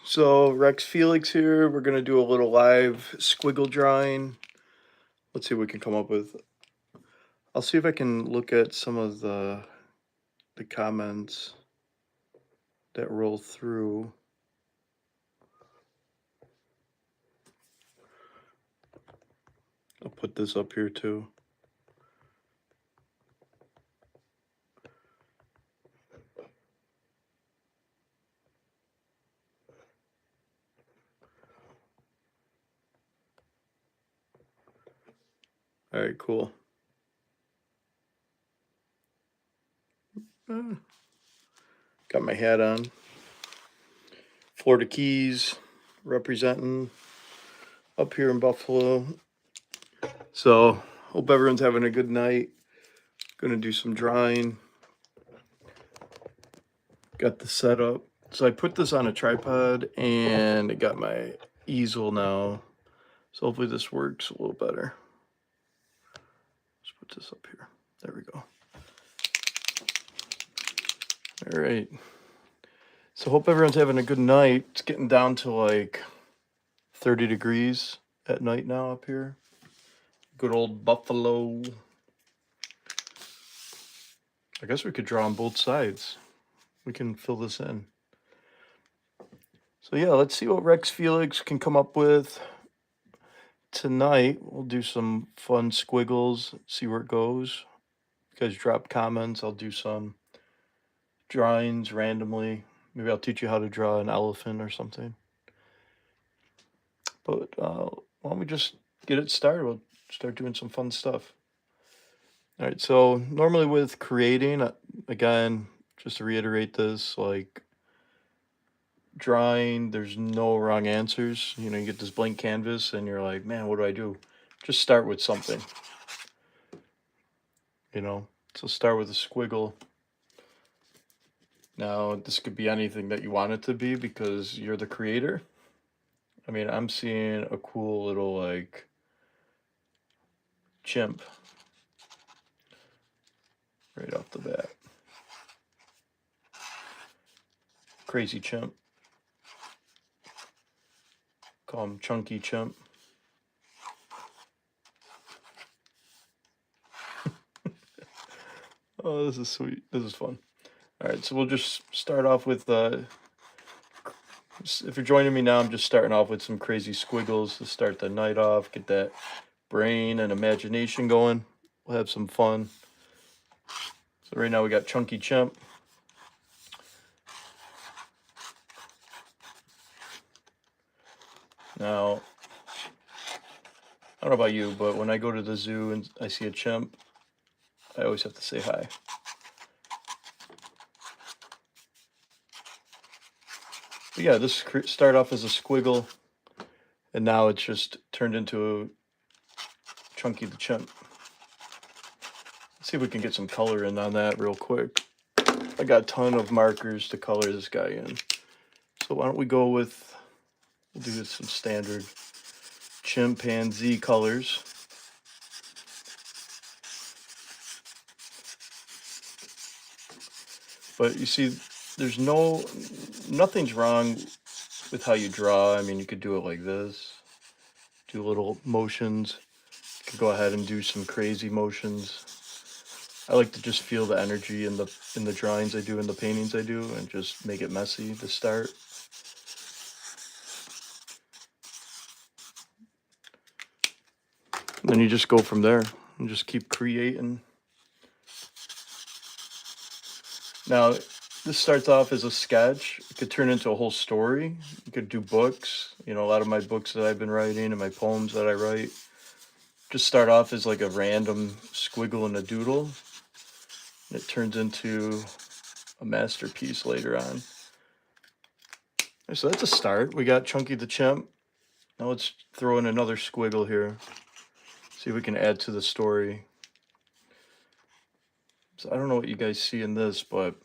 So Rex Felix here. We're gonna do a little live squiggle drawing. Let's see what we can come up with. I'll see if I can look at some of the comments that roll through. I'll put this up here too. All right, cool. Got my hat on. Florida Keys representing up here in Buffalo. So hope everyone's having a good night. Gonna do some drawing. Got the setup. So I put this on a tripod and I got my easel now. So hopefully this works a little better. Let's put this up here. There we go. All right. So hope everyone's having a good night. It's getting down to like 30 degrees at night now up here. Good old Buffalo. I guess we could draw on both sides. We can fill this in. So yeah, let's see what Rex Felix can come up with. Tonight, we'll do some fun squiggles, see where it goes. You guys drop comments. I'll do some drawings randomly. Maybe I'll teach you how to draw an elephant or something. But why don't we just get it started? We'll start doing some fun stuff. All right, so normally with creating, again, just to reiterate this, like drawing, there's no wrong answers. You know, you get this blank canvas and you're like, man, what do I do? Just start with something. You know, so start with a squiggle. Now, this could be anything that you want it to be because you're the creator. I mean, I'm seeing a cool little, like, chimp right off the bat. Crazy chimp. Call him Chunky Chimp. Oh, this is sweet. This is fun. All right, so we'll just start off with, if you're joining me now, I'm just starting off with some crazy squiggles to start the night off, get that brain and imagination going. We'll have some fun. So right now we got Chunky Chimp. Now, I don't know about you, but when I go to the zoo and I see a chimp, I always have to say hi. But yeah, this started off as a squiggle, and now it's just turned into Chunky the Chimp. Let's see if we can get some color in on that real quick. I got a ton of markers to color this guy in. So why don't we go with, we'll do some standard chimpanzee colors. But you see, there's nothing's wrong with how you draw. I mean, you could do it like this, do little motions. You could go ahead and do some crazy motions. I like to just feel the energy in the drawings I do, in the paintings I do, and just make it messy to start. And then you just go from there and just keep creating. Now, this starts off as a sketch. It could turn into a whole story. You could do books. You know, a lot of my books that I've been writing and my poems that I write just start off as like a random squiggle and a doodle. And it turns into a masterpiece later on. So that's a start. We got Chunky the Chimp. Now let's throw in another squiggle here. See if we can add to the story. So I don't know what you guys see in this, but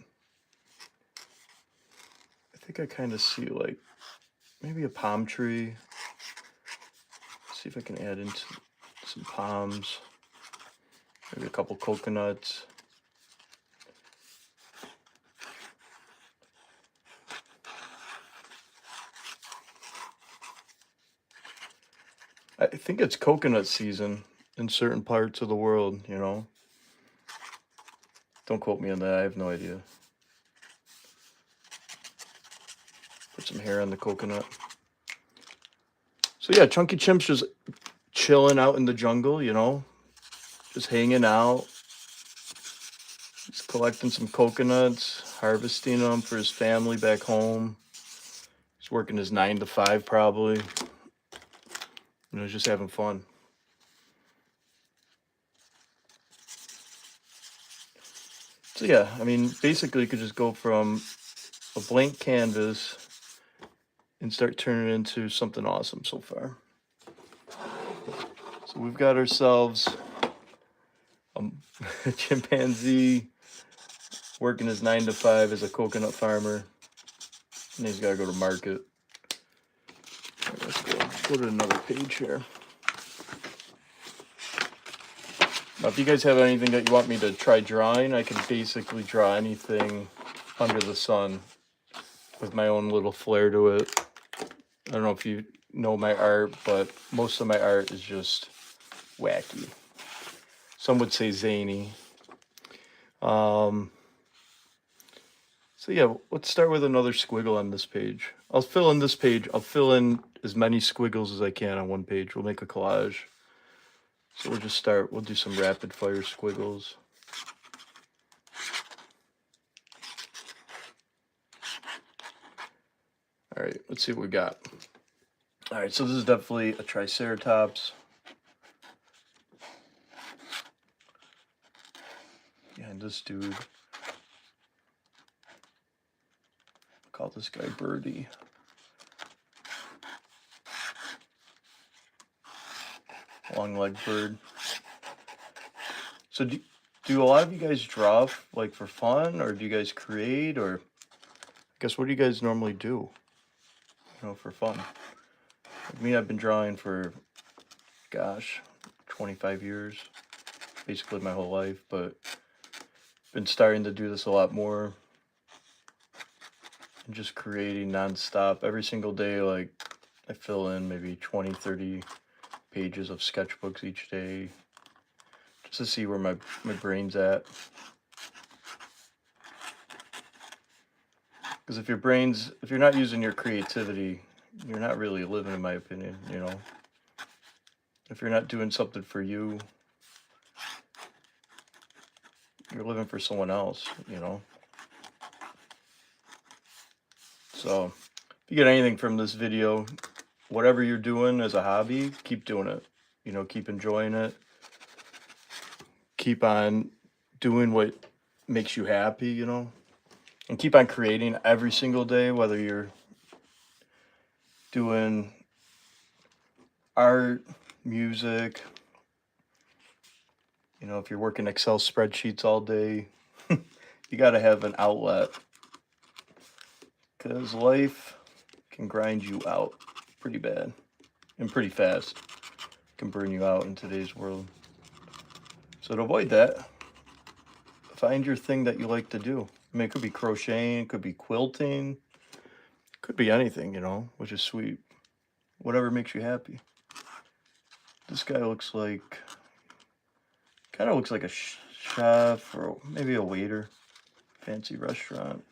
I think I kind of see like maybe a palm tree. Let's see if I can add into some palms. Maybe a couple coconuts. I think it's coconut season in certain parts of the world, you know. Don't quote me on that. I have no idea. Put some hair on the coconut. So yeah, Chunky Chimp's just chilling out in the jungle, you know, just hanging out, just collecting some coconuts, harvesting them for his family back home. He's working his 9 to 5 probably. You know, just having fun. So yeah, I mean, basically you could just go from a blank canvas and start turning it into something awesome so far. So we've got ourselves a chimpanzee working his 9 to 5 as a coconut farmer, and he's got to go to market. All right, let's go to another page here. Now, if you guys have anything that you want me to try drawing, I can basically draw anything under the sun with my own little flair to it. I don't know if you know my art, but most of my art is just wacky. Some would say zany. So yeah, let's start with another squiggle on this page. I'll fill in this page. I'll fill in as many squiggles as I can on one page. We'll make a collage. So we'll just start. We'll do some rapid fire squiggles. All right, let's see what we got. All right, so this is definitely a triceratops. And this dude, call this guy Birdie. Long-legged bird. So do a lot of you guys draw like for fun, or do you guys create, or I guess what do you guys normally do? You know, for fun. Like me, I've been drawing for, gosh, 25 years, basically my whole life, but been starting to do this a lot more. And just creating nonstop every single day. Like I fill in maybe 20, 30 pages of sketchbooks each day just to see where my brain's at. Because if you're not using your creativity, you're not really living, in my opinion, you know. If you're not doing something for you, you're living for someone else, you know. So if you get anything from this video, whatever you're doing as a hobby, keep doing it. You know, keep enjoying it. Keep on doing what makes you happy, you know. And keep on creating every single day, whether you're doing art, music, you know, if you're working Excel spreadsheets all day, you got to have an outlet, because life can grind you out pretty bad and pretty fast. It can burn you out in today's world. So to avoid that, find your thing that you like to do. I mean, it could be crocheting, it could be quilting, it could be anything, you know, which is sweet. Whatever makes you happy. This guy looks like, kind of looks like a chef or maybe a waiter, fancy restaurant.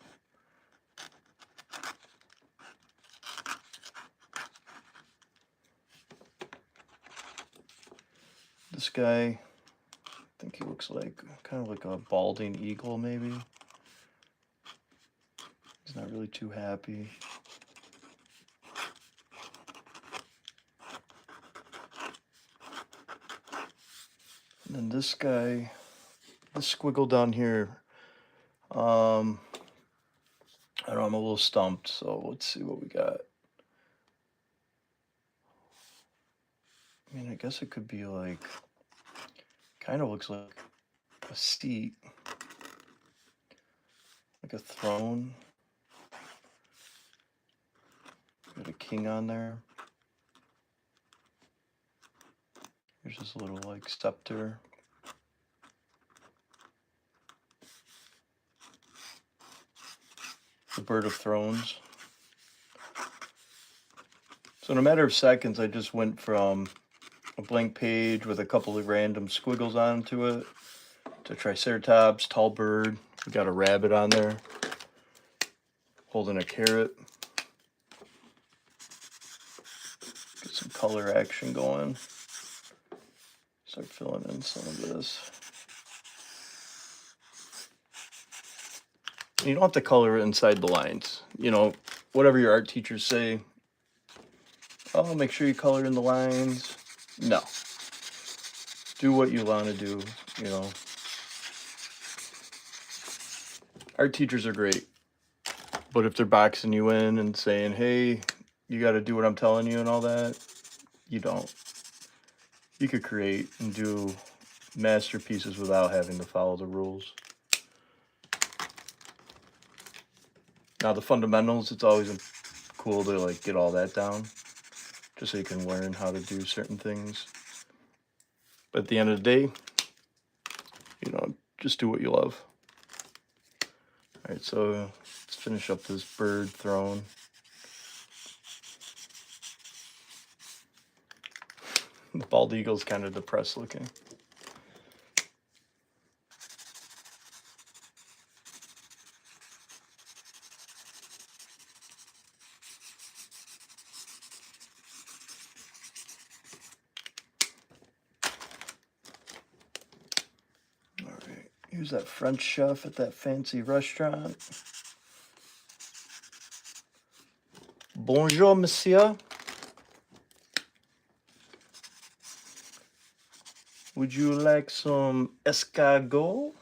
This guy, I think he looks like kind of like a balding eagle, maybe. He's not really too happy. And then this guy, this squiggle down here, I don't know, I'm a little stumped, so let's see what we got. I mean, I guess it could be like, kind of looks like a seat, like a throne. Got a king on there. There's this little like scepter. The bird of thrones. So in a matter of seconds, I just went from a blank page with a couple of random squiggles onto it. To Triceratops, tall bird. We got a rabbit on there holding a carrot. Get some color action going. Start filling in some of this. You don't have to color it inside the lines. You know, whatever your art teachers say, oh, make sure you color in the lines. No. Do what you want to do, you know. Art teachers are great. But if they're boxing you in and saying, hey, you got to do what I'm telling you and all that, you don't. You could create and do masterpieces without having to follow the rules. Now the fundamentals, it's always cool to like get all that down, just so you can learn how to do certain things. But at the end of the day, you know, just do what you love. All right, so let's finish up this bird throne. The bald eagle's kind of depressed looking. Here's that French chef at that fancy restaurant. Bonjour, monsieur. Would you like some escargot?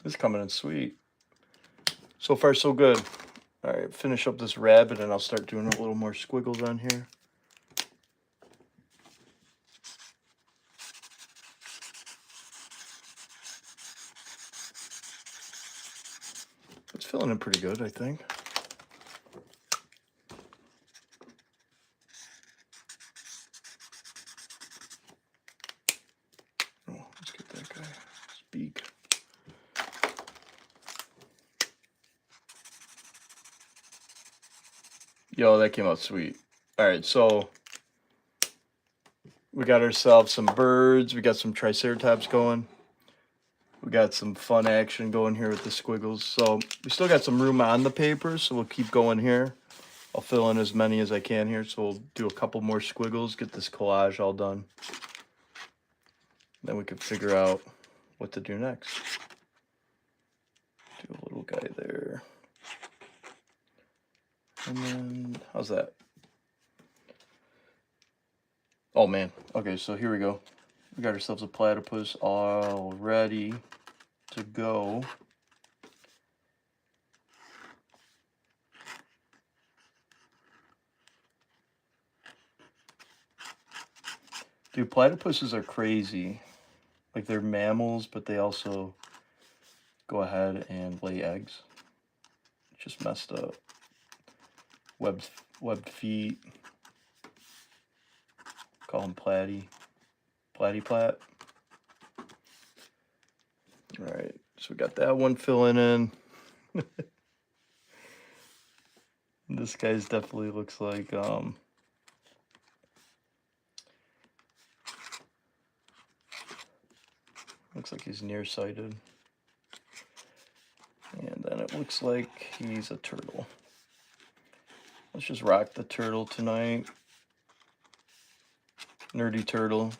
This is coming in sweet. So far, so good. All right, finish up this rabbit and I'll start doing a little more squiggles on here. It's filling in pretty good, I think. Oh, let's get that guy. Speak. Yo, that came out sweet. All right, so we got ourselves some birds. We got some Triceratops going. We got some fun action going here with the squiggles. So we still got some room on the paper, so we'll keep going here. I'll fill in as many as I can here. So we'll do a couple more squiggles, get this collage all done. Then we can figure out what to do next. Do a little guy there. And then, how's that? Oh man, okay, so here we go. We got ourselves a platypus all ready to go. Dude, platypuses are crazy. Like, they're mammals, but they also go ahead and lay eggs. It's just messed up. Webbed feet. Call them platyplat. All right, so we got that one filling in. This guy's definitely looks like he's nearsighted. And then it looks like he's a turtle. Let's just rock the turtle tonight. Nerdy turtle.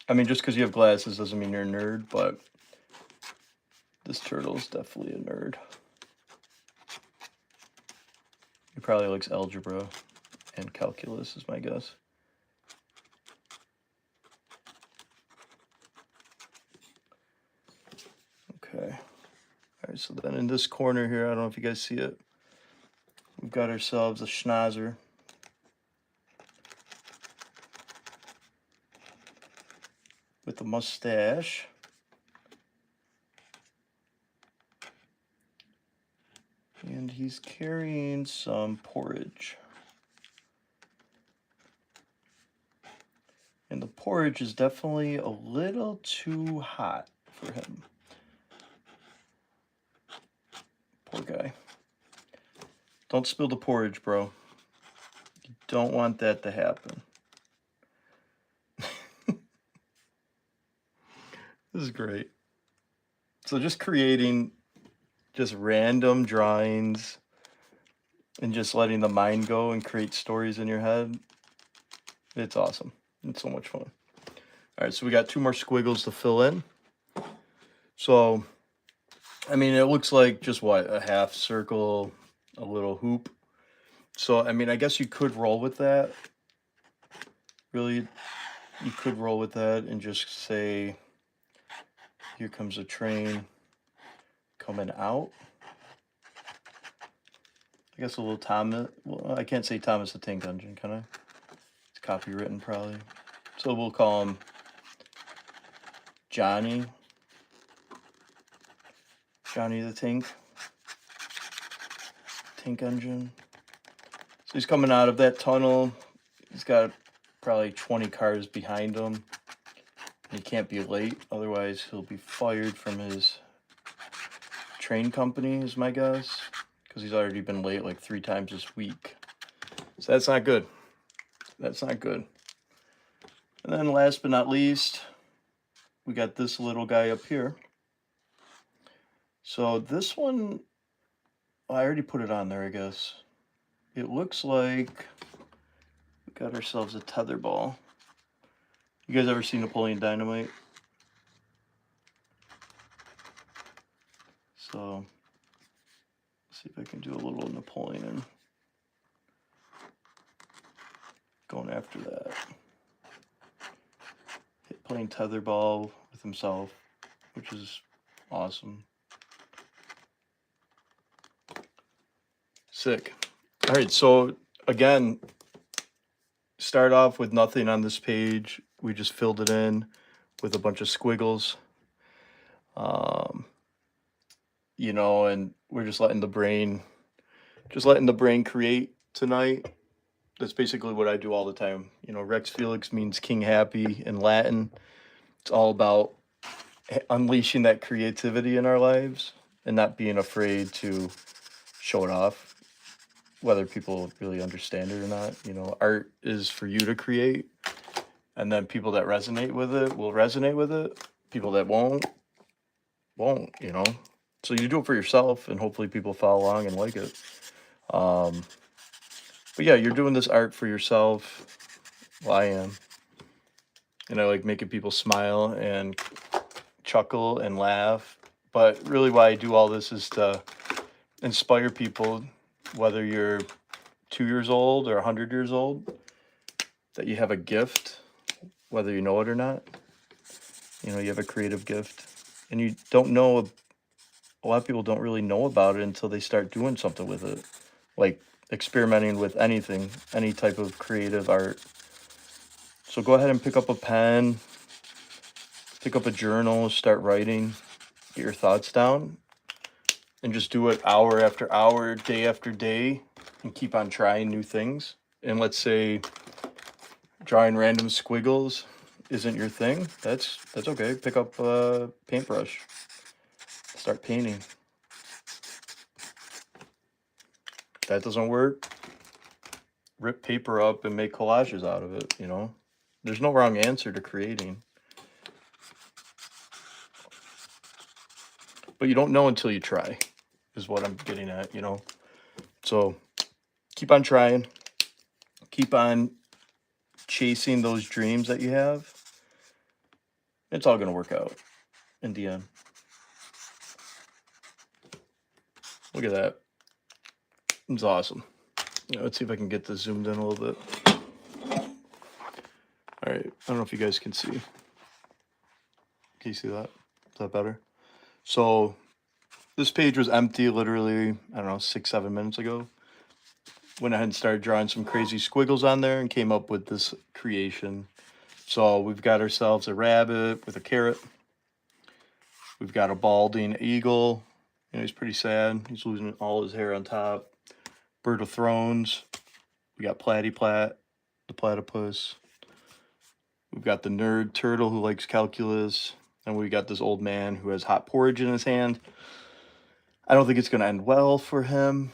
I mean, just because you have glasses doesn't mean you're a nerd, but this turtle is definitely a nerd. He probably likes algebra and calculus, is my guess. Okay. All right, so then in this corner here, I don't know if you guys see it, we've got ourselves a schnauzer. With a mustache. And he's carrying some porridge. And the porridge is definitely a little too hot for him. Poor guy. Don't spill the porridge, bro. You don't want that to happen. This is great. So just creating just random drawings and just letting the mind go and create stories in your head. It's awesome. It's so much fun. All right, so we got 2 more squiggles to fill in. So, I mean, it looks like just what, a half circle, a little hoop. So, I mean, I guess you could roll with that. Really, you could roll with that and just say, here comes a train coming out. I guess a little Thomas. Well, I can't say Thomas the Tank Engine, can I? It's copywritten probably. So we'll call him Johnny. Johnny the Tank Engine. So he's coming out of that tunnel. He's got probably 20 cars behind him. He can't be late, otherwise he'll be fired from his train company, is my guess, because he's already been late like 3 times this week. So that's not good. That's not good. And then last but not least, we got this little guy up here. So this one, I already put it on there, I guess. It looks like we got ourselves a tether ball. You guys ever seen Napoleon Dynamite? So, let's see if I can do a little Napoleon. Going after that. Playing tetherball with himself, which is awesome. Sick. All right, so again, start off with nothing on this page. We just filled it in with a bunch of squiggles. You know, and we're just letting the brain create tonight. That's basically what I do all the time. You know, Rex Felix means King Happy in Latin. It's all about unleashing that creativity in our lives and not being afraid to show it off, whether people really understand it or not. You know, art is for you to create, and then people that resonate with it will resonate with it. People that won't, you know. So you do it for yourself, and hopefully people follow along and like it. But yeah, you're doing this art for yourself. Well, I am. And I like making people smile and chuckle and laugh. But really why I do all this is to inspire people, whether you're 2 years old or 100 years old, that you have a gift, whether you know it or not. You know, you have a creative gift. And you don't know, a lot of people don't really know about it until they start doing something with it. Like experimenting with anything, any type of creative art. So go ahead and pick up a pen, pick up a journal, start writing, get your thoughts down, and just do it hour after hour, day after day, and keep on trying new things. And let's say drawing random squiggles isn't your thing. That's okay. Pick up a paintbrush, start painting. If that doesn't work, rip paper up and make collages out of it, you know. There's no wrong answer to creating. But you don't know until you try, is what I'm getting at, you know. So keep on trying. Keep on chasing those dreams that you have. It's all going to work out in the end. Look at that. It's awesome. Let's see if I can get this zoomed in a little bit. All right. I don't know if you guys can see. Can you see that? Is that better? So this page was empty literally, I don't know, 6-7 minutes ago. Went ahead and started drawing some crazy squiggles on there and came up with this creation. So we've got ourselves a rabbit with a carrot. We've got a balding eagle. You know, he's pretty sad. He's losing all his hair on top. Bird of Thrones. We got Platyplat, the platypus. We've got the nerd turtle who likes calculus. And we got this old man who has hot porridge in his hand. I don't think it's going to end well for him.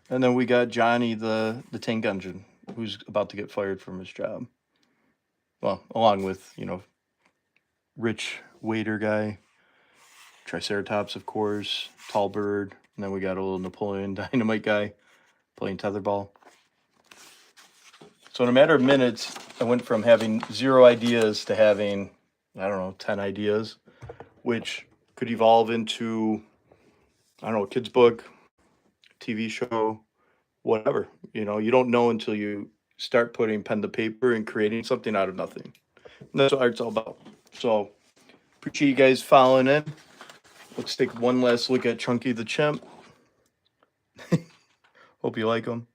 And then we got Johnny, the tank engine, who's about to get fired from his job. Well, along with, you know, Rich Waiter guy, Triceratops, of course, Tall Bird, and then we got a little Napoleon Dynamite guy playing tetherball. So in a matter of minutes, I went from having 0 ideas to having, I don't know, 10 ideas, which could evolve into, I don't know, a kid's book, TV show, whatever. You know, you don't know until you start putting pen to paper and creating something out of nothing. And that's what art's all about. So appreciate you guys following in. Let's take one last look at Chunky the Chimp. Hope you like him.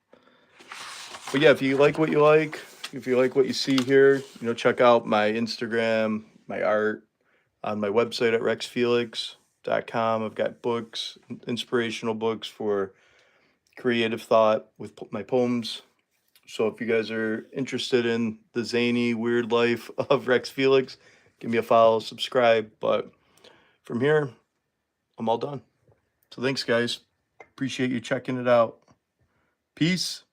But yeah, if you like what you like, if you like what you see here, you know, check out my Instagram, my art on my website at rexfelix.com. I've got books, inspirational books for creative thought with my poems. So if you guys are interested in the zany, weird life of Rex Felix, give me a follow, subscribe. But from here, I'm all done. So thanks, guys. Appreciate you checking it out. Peace.